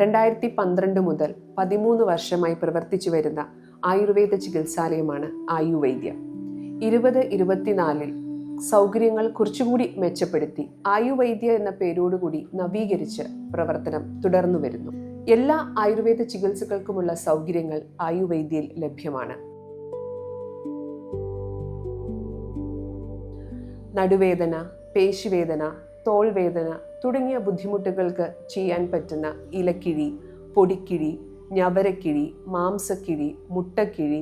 2012 മുതൽ 13 വർഷമായി പ്രവർത്തിച്ചു വരുന്ന ആയുർവേദ ചികിത്സാലയമാണ് ആയുവൈദ്യ. 2024 സൗകര്യങ്ങൾ കുറച്ചുകൂടി മെച്ചപ്പെടുത്തി ആയുവൈദ്യ എന്ന പേരോടുകൂടി നവീകരിച്ച് പ്രവർത്തനം തുടർന്നു വരുന്നു. എല്ലാ ആയുർവേദ ചികിത്സകൾക്കുമുള്ള സൗകര്യങ്ങൾ ആയുവൈദ്യയിൽ ലഭ്യമാണ്. നടുവേദന, പേശിവേദന, തോൾവേദന തുടങ്ങിയ ബുദ്ധിമുട്ടുകൾക്ക് ചെയ്യാൻ പറ്റുന്ന ഇലക്കിഴി, പൊടിക്കിഴി, ഞവരക്കിഴി, മാംസക്കിഴി, മുട്ടക്കിഴി,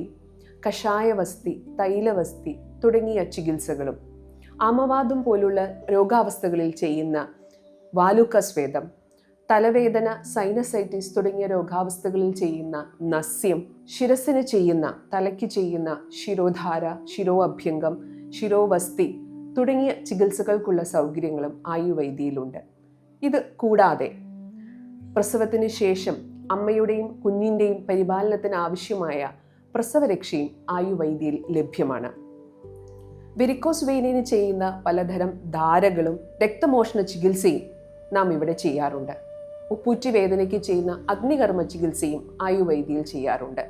കഷായവസ്തി, തൈലവസ്തി തുടങ്ങിയ ചികിത്സകളും, ആമവാദം പോലുള്ള രോഗാവസ്ഥകളിൽ ചെയ്യുന്ന വാലുക്കസ്വേദം, തലവേദന, സൈനസൈറ്റിസ് തുടങ്ങിയ രോഗാവസ്ഥകളിൽ ചെയ്യുന്ന നസ്യം, ശിരസിന് ചെയ്യുന്ന, തലയ്ക്ക് ചെയ്യുന്ന ശിരോധാര, ശിരോഅഭ്യംഗം, ശിരോവസ്തി തുടങ്ങിയ ചികിത്സകൾക്കുള്ള സൗകര്യങ്ങളും ആയുവൈദ്യയിലുണ്ട്. ഇത് കൂടാതെ പ്രസവത്തിന് ശേഷം അമ്മയുടെയും കുഞ്ഞിൻ്റെയും പരിപാലനത്തിന് ആവശ്യമായ പ്രസവരക്ഷയും ആയുവൈദ്യയിൽ ലഭ്യമാണ്. വെരിക്കോസ് വെയിനിന് ചെയ്യുന്ന പലതരം ധാരകളും രക്തമോഷണ ചികിത്സയും നാം ഇവിടെ ചെയ്യാറുണ്ട്. ഉപ്പൂറ്റി വേദനയ്ക്ക് ചെയ്യുന്ന അഗ്നികർമ്മ ചികിത്സയും ആയുവൈദ്യയിൽ ചെയ്യാറുണ്ട്.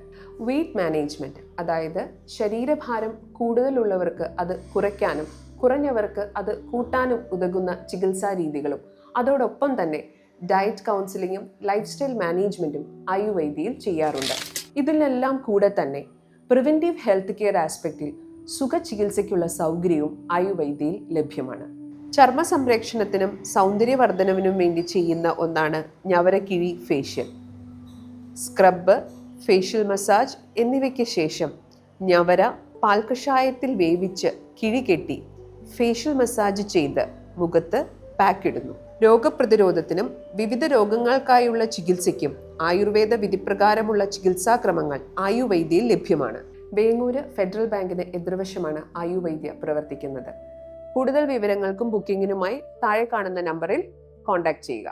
വെയ്റ്റ് മാനേജ്മെൻറ്റ്, അതായത് ശരീരഭാരം കൂടുതലുള്ളവർക്ക് അത് കുറയ്ക്കാനും കുറഞ്ഞവർക്ക് അത് കൂട്ടാനും ഉതകുന്ന ചികിത്സാ രീതികളും അതോടൊപ്പം തന്നെ ഡയറ്റ് കൗൺസിലിങ്ങും ലൈഫ് സ്റ്റൈൽ മാനേജ്മെൻറ്റും ആയുവൈദ്യയിൽ ചെയ്യാറുണ്ട്. ഇതിലെല്ലാം കൂടെ തന്നെ പ്രിവെൻറ്റീവ് ഹെൽത്ത് കെയർ ആസ്പെക്റ്റിൽ സുഖചികിത്സയ്ക്കുള്ള സൗകര്യവും ആയുവൈദ്യയിൽ ലഭ്യമാണ്. ചർമ്മ സംരക്ഷണത്തിനും സൗന്ദര്യവർദ്ധനവിനും വേണ്ടി ചെയ്യുന്ന ഒന്നാണ് ഞവരക്കിഴി ഫേഷ്യൽ. സ്ക്രബ്, ഫേഷ്യൽ മസാജ് എന്നിവയ്ക്ക് ശേഷം ഞവര പാൽക്കഷായത്തിൽ വേവിച്ച് കിഴി കെട്ടി ഫേഷ്യൽ മസാജ് ചെയ്ത് മുഖത്ത് പാക്ക് ഇടുന്നു. രോഗപ്രതിരോധത്തിനും വിവിധ രോഗങ്ങൾക്കായുള്ള ചികിത്സയ്ക്കും ആയുർവേദ വിധിപ്രകാരമുള്ള ചികിത്സാക്രമങ്ങൾ ആയുവൈദ്യയിൽ ലഭ്യമാണ്. വേങ്ങൂര് ഫെഡറൽ ബാങ്കിന് എതിർവശമാണ് ആയുവൈദ്യ പ്രവർത്തിക്കുന്നത്. കൂടുതൽ വിവരങ്ങൾക്കും ബുക്കിങ്ങിനുമായി താഴെ കാണുന്ന നമ്പറിൽ കോൺടാക്ട് ചെയ്യുക.